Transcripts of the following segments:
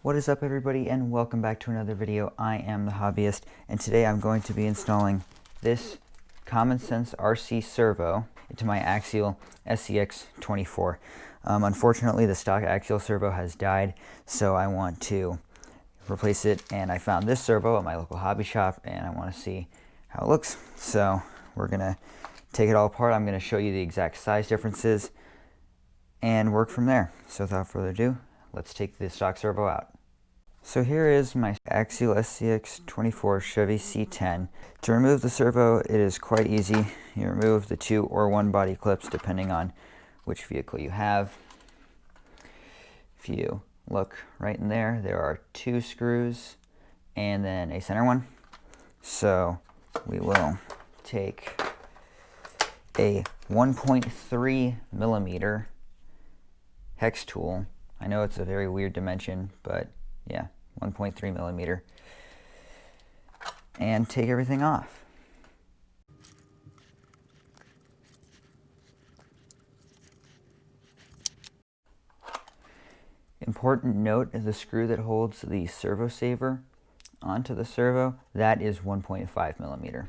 What is up, everybody, and welcome back to another video. I am the Hobbyist, and today I'm going to be installing this common sense RC servo into my Axial Scx24. Unfortunately, the stock Axial servo has died, so I want to replace it, and I found this servo at my local hobby shop, and I want to see how it looks. So we're going to take it all apart. I'm going to show you the exact size differences and work from there. So without further ado, let's take the stock servo out. So here is my Axial Scx24 Chevy C10. To remove the servo, it is quite easy. You remove the 2 or 1 body clips depending on which vehicle you have. If you look right in there, there are 2 screws and then a center one. So we will take a 1.3 millimeter hex tool. I know it's a very weird dimension, but yeah, 1.3 millimeter, and take everything off. Important note is the screw that holds the servo saver onto the servo, that is 1.5 millimeter.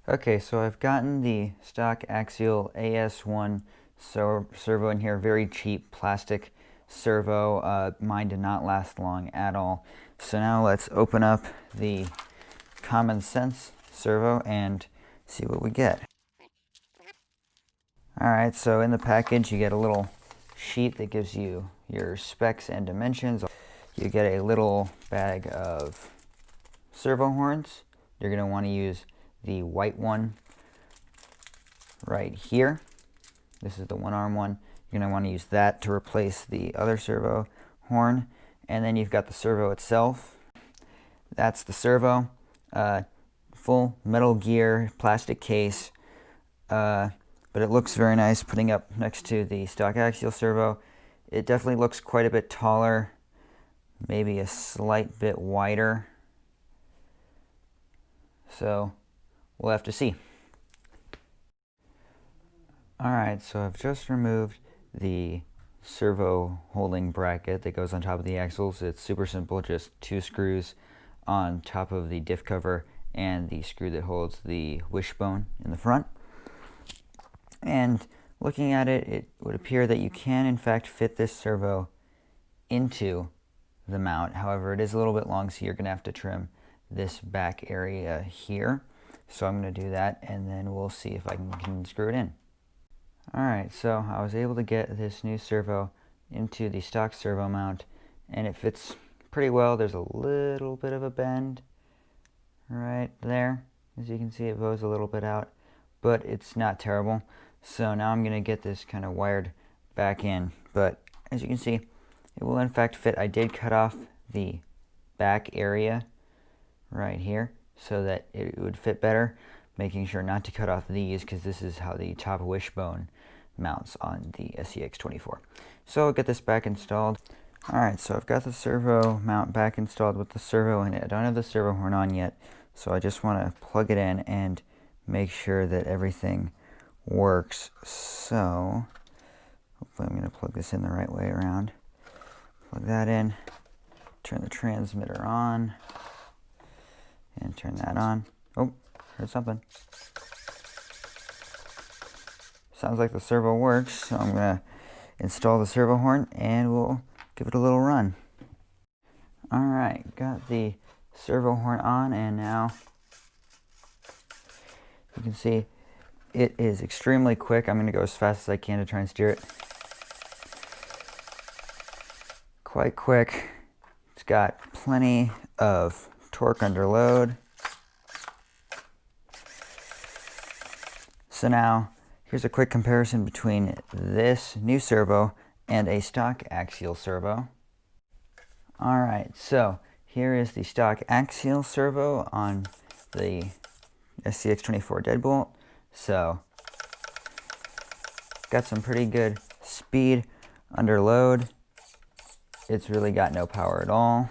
Okay, so I've gotten the stock Axial AS1 servo in here, very cheap plastic servo. Mine did not last long at all. So now let's open up the common sense servo and see what we get. Alright, so in the package you get a little sheet that gives you your specs and dimensions. You get a little bag of servo horns. You're going to want to use the white one right here. This is the one-arm one. You're going to want to use that to replace the other servo horn. And then you've got the servo itself. That's the servo. Full Metal Gear plastic case. But it looks very nice putting up next to the stock Axial servo. It definitely looks quite a bit taller. Maybe a slight bit wider. So we'll have to see. Alright, so I've just removed the servo holding bracket that goes on top of the axles. It's super simple, just 2 screws on top of the diff cover and the screw that holds the wishbone in the front. And looking at it, it would appear that you can in fact fit this servo into the mount. However, it is a little bit long, so you're going to have to trim this back area here. So I'm going to do that, and then we'll see if I can screw it in. Alright, so I was able to get this new servo into the stock servo mount, and it fits pretty well. There's a little bit of a bend right there. As you can see, it bows a little bit out, but it's not terrible. So now I'm going to get this kind of wired back in, but as you can see, it will in fact fit. I did cut off the back area right here so that it would fit better, making sure not to cut off these because this is how the top wishbone mounts on the Scx24. So I'll get this back installed. Alright, so I've got the servo mount back installed with the servo in it. I don't have the servo horn on yet, so I just want to plug it in and make sure that everything works. So hopefully I'm going to plug this in the right way around. Plug that in, turn the transmitter on, and turn that on. Oh, heard something. Sounds like the servo works, so I'm going to install the servo horn and we'll give it a little run. Alright, got the servo horn on, and now you can see it is extremely quick. I'm going to go as fast as I can to try and steer it. Quite quick. It's got plenty of torque under load. So now, here's a quick comparison between this new servo and a stock Axial servo. Alright, so here is the stock Axial servo on the Scx24 deadbolt. So, got some pretty good speed under load. It's really got no power at all.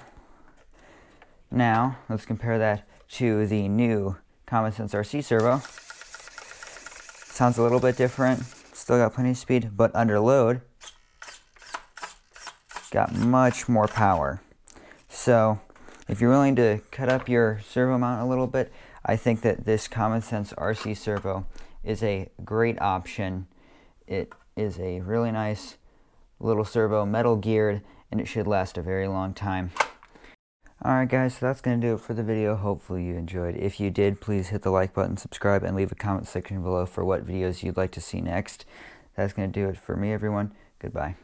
Now, let's compare that to the new Common Sense RC servo. Sounds a little bit different. Still got plenty of speed, but under load, got much more power. So if you're willing to cut up your servo mount a little bit, I think that this Common Sense RC servo is a great option. It is a really nice little servo, metal geared, and it should last a very long time. Alright guys, so that's going to do it for the video. Hopefully you enjoyed. If you did, please hit the like button, subscribe, and leave a comment section below for what videos you'd like to see next. That's going to do it for me, everyone. Goodbye.